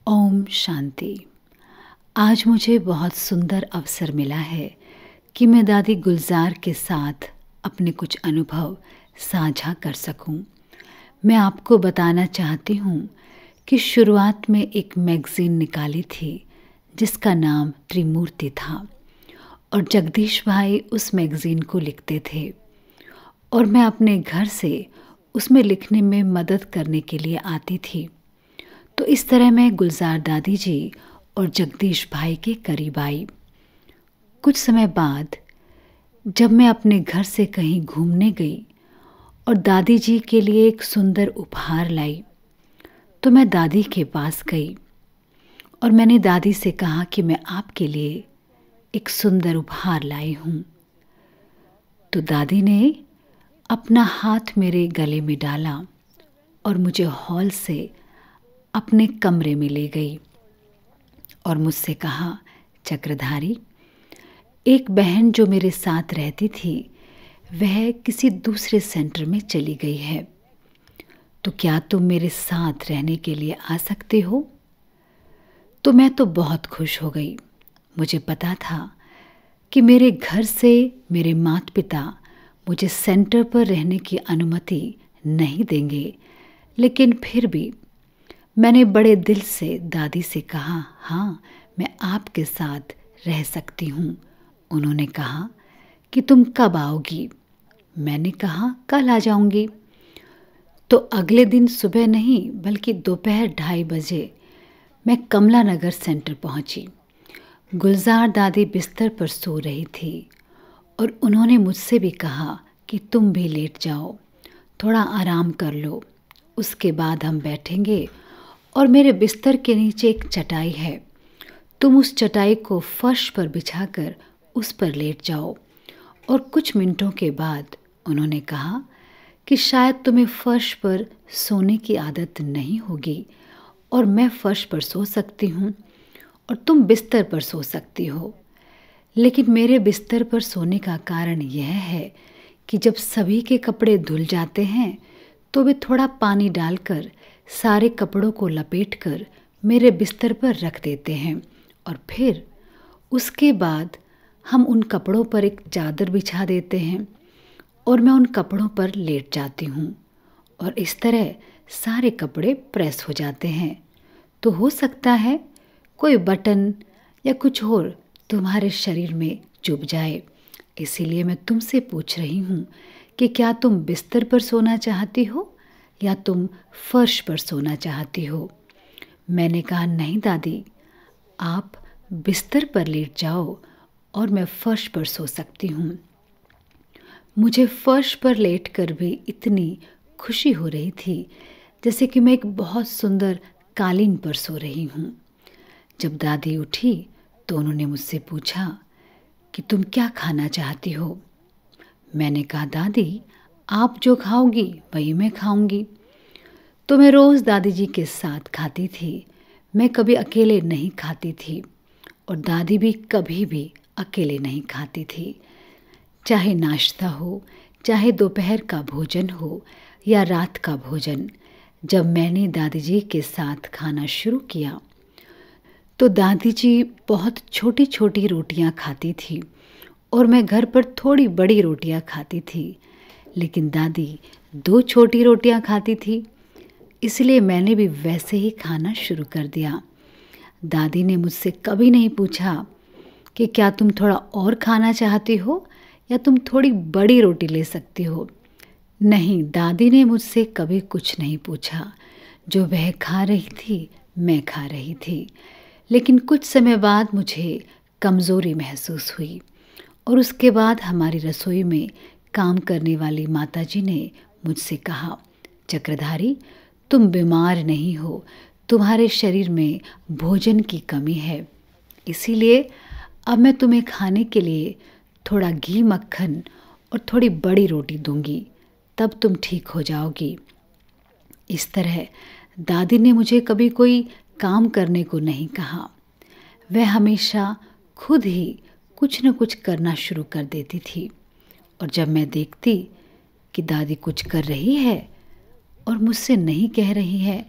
ओम शांति। आज मुझे बहुत सुंदर अवसर मिला है कि मैं दादी गुलजार के साथ अपने कुछ अनुभव साझा कर सकूं। मैं आपको बताना चाहती हूं कि शुरुआत में एक मैगज़ीन निकाली थी जिसका नाम त्रिमूर्ति था और जगदीश भाई उस मैगज़ीन को लिखते थे और मैं अपने घर से उसमें लिखने में मदद करने के लिए आती थी। तो इस तरह मैं गुलजार दादी जी और जगदीश भाई के करीब आई। कुछ समय बाद जब मैं अपने घर से कहीं घूमने गई और दादी जी के लिए एक सुंदर उपहार लाई, तो मैं दादी के पास गई और मैंने दादी से कहा कि मैं आपके लिए एक सुंदर उपहार लाई हूँ। तो दादी ने अपना हाथ मेरे गले में डाला और मुझे हॉल से अपने कमरे में ले गई और मुझसे कहा, चक्रधारी, एक बहन जो मेरे साथ रहती थी वह किसी दूसरे सेंटर में चली गई है, तो क्या तुम मेरे साथ रहने के लिए आ सकते हो? तो मैं तो बहुत खुश हो गई। मुझे पता था कि मेरे घर से मेरे माता पिता मुझे सेंटर पर रहने की अनुमति नहीं देंगे, लेकिन फिर भी मैंने बड़े दिल से दादी से कहा, हाँ, मैं आपके साथ रह सकती हूँ। उन्होंने कहा कि तुम कब आओगी? मैंने कहा, कल आ जाऊंगी। तो अगले दिन सुबह नहीं बल्कि दोपहर 2:30 बजे मैं कमला नगर सेंटर पहुंची। गुलजार दादी बिस्तर पर सो रही थी और उन्होंने मुझसे भी कहा कि तुम भी लेट जाओ, थोड़ा आराम कर लो, उसके बाद हम बैठेंगे और मेरे बिस्तर के नीचे एक चटाई है, तुम उस चटाई को फर्श पर बिछाकर उस पर लेट जाओ। और कुछ मिनटों के बाद उन्होंने कहा कि शायद तुम्हें फर्श पर सोने की आदत नहीं होगी और मैं फर्श पर सो सकती हूँ और तुम बिस्तर पर सो सकती हो। लेकिन मेरे बिस्तर पर सोने का कारण यह है कि जब सभी के कपड़े धुल जाते हैं तो वे थोड़ा पानी डालकर सारे कपड़ों को लपेटकर मेरे बिस्तर पर रख देते हैं और फिर उसके बाद हम उन कपड़ों पर एक चादर बिछा देते हैं और मैं उन कपड़ों पर लेट जाती हूँ और इस तरह सारे कपड़े प्रेस हो जाते हैं। तो हो सकता है कोई बटन या कुछ और तुम्हारे शरीर में चुभ जाए, इसीलिए मैं तुमसे पूछ रही हूँ कि क्या तुम बिस्तर पर सोना चाहती हो या तुम फर्श पर सोना चाहती हो? मैंने कहा, नहीं दादी, आप बिस्तर पर लेट जाओ और मैं फर्श पर सो सकती हूँ। मुझे फर्श पर लेटकर भी इतनी खुशी हो रही थी जैसे कि मैं एक बहुत सुंदर कालीन पर सो रही हूँ। जब दादी उठी तो उन्होंने मुझसे पूछा कि तुम क्या खाना चाहती हो? मैंने कहा, दादी, आप जो खाओगी वही मैं खाऊंगी। तो मैं रोज़ दादी जी के साथ खाती थी, मैं कभी अकेले नहीं खाती थी और दादी भी कभी भी अकेले नहीं खाती थी। चाहे नाश्ता हो, चाहे दोपहर का भोजन हो या रात का भोजन, जब मैंने दादी जी के साथ खाना शुरू किया तो दादी जी बहुत छोटी छोटी रोटियां खाती थी और मैं घर पर थोड़ी बड़ी रोटियां खाती थी, लेकिन दादी 2 छोटी रोटियां खाती थी, इसलिए मैंने भी वैसे ही खाना शुरू कर दिया। दादी ने मुझसे कभी नहीं पूछा कि क्या तुम थोड़ा और खाना चाहती हो या तुम थोड़ी बड़ी रोटी ले सकती हो। नहीं, दादी ने मुझसे कभी कुछ नहीं पूछा। जो वह खा रही थी मैं खा रही थी। लेकिन कुछ समय बाद मुझे कमज़ोरी महसूस हुई और उसके बाद हमारी रसोई में काम करने वाली माताजी ने मुझसे कहा, चक्रधारी, तुम बीमार नहीं हो, तुम्हारे शरीर में भोजन की कमी है, इसीलिए अब मैं तुम्हें खाने के लिए थोड़ा घी, मक्खन और थोड़ी बड़ी रोटी दूंगी, तब तुम ठीक हो जाओगी। इस तरह दादी ने मुझे कभी कोई काम करने को नहीं कहा। वह हमेशा खुद ही कुछ न कुछ करना शुरू कर देती थी और जब मैं देखती कि दादी कुछ कर रही है और मुझसे नहीं कह रही है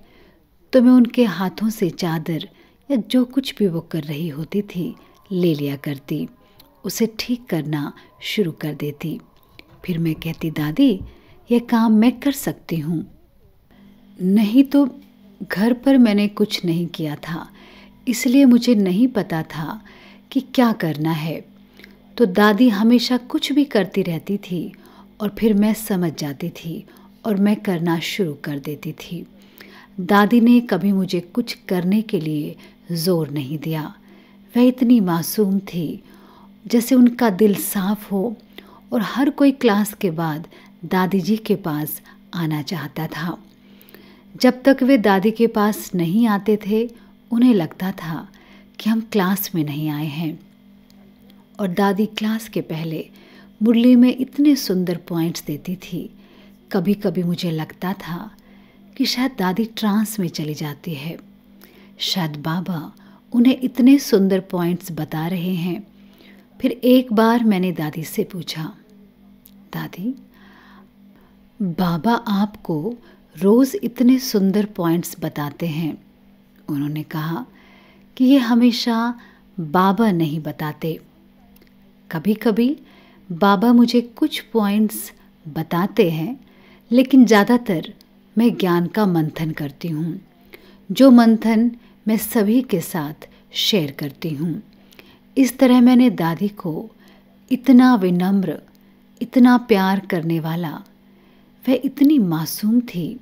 तो मैं उनके हाथों से चादर या जो कुछ भी वो कर रही होती थी ले लिया करती, उसे ठीक करना शुरू कर देती। फिर मैं कहती, दादी ये काम मैं कर सकती हूँ। नहीं तो घर पर मैंने कुछ नहीं किया था, इसलिए मुझे नहीं पता था कि क्या करना है। तो दादी हमेशा कुछ भी करती रहती थी और फिर मैं समझ जाती थी और मैं करना शुरू कर देती थी। दादी ने कभी मुझे कुछ करने के लिए ज़ोर नहीं दिया। वह इतनी मासूम थी, जैसे उनका दिल साफ हो, और हर कोई क्लास के बाद दादी जी के पास आना चाहता था। जब तक वे दादी के पास नहीं आते थे, उन्हें लगता था कि हम क्लास में नहीं आए हैं। और दादी क्लास के पहले मुरली में इतने सुंदर पॉइंट्स देती थी, कभी कभी मुझे लगता था कि शायद दादी ट्रांस में चली जाती है, शायद बाबा उन्हें इतने सुंदर पॉइंट्स बता रहे हैं। फिर एक बार मैंने दादी से पूछा, दादी बाबा आपको रोज़ इतने सुंदर पॉइंट्स बताते हैं। उन्होंने कहा कि ये हमेशा बाबा नहीं बताते, कभी कभी बाबा मुझे कुछ पॉइंट्स बताते हैं, लेकिन ज़्यादातर मैं ज्ञान का मंथन करती हूँ, जो मंथन मैं सभी के साथ शेयर करती हूँ। इस तरह मैंने दादी को इतना विनम्र, इतना प्यार करने वाला, वह इतनी मासूम थी,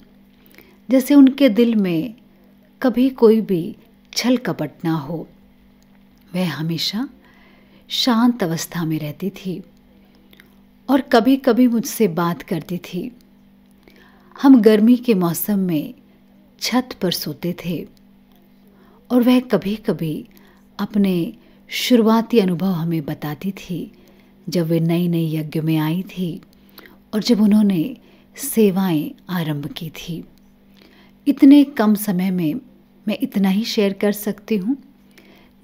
जैसे उनके दिल में कभी कोई भी छल कपट ना हो। वह हमेशा शांत अवस्था में रहती थी और कभी कभी मुझसे बात करती थी। हम गर्मी के मौसम में छत पर सोते थे और वह कभी कभी अपने शुरुआती अनुभव हमें बताती थी, जब वे नई नई यज्ञ में आई थी और जब उन्होंने सेवाएं आरंभ की थी। इतने कम समय में मैं इतना ही शेयर कर सकती हूँ,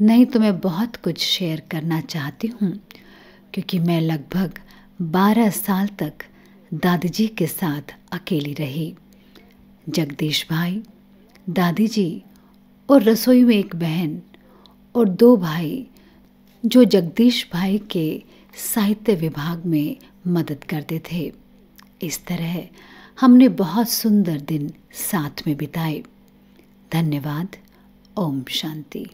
नहीं तो मैं बहुत कुछ शेयर करना चाहती हूँ, क्योंकि मैं लगभग 12 साल तक दादी जी के साथ अकेली रही। जगदीश भाई, दादी जी और रसोई में एक बहन और 2 भाई जो जगदीश भाई के साहित्य विभाग में मदद करते थे। इस तरह हमने बहुत सुंदर दिन साथ में बिताए। धन्यवाद। ओम शांति।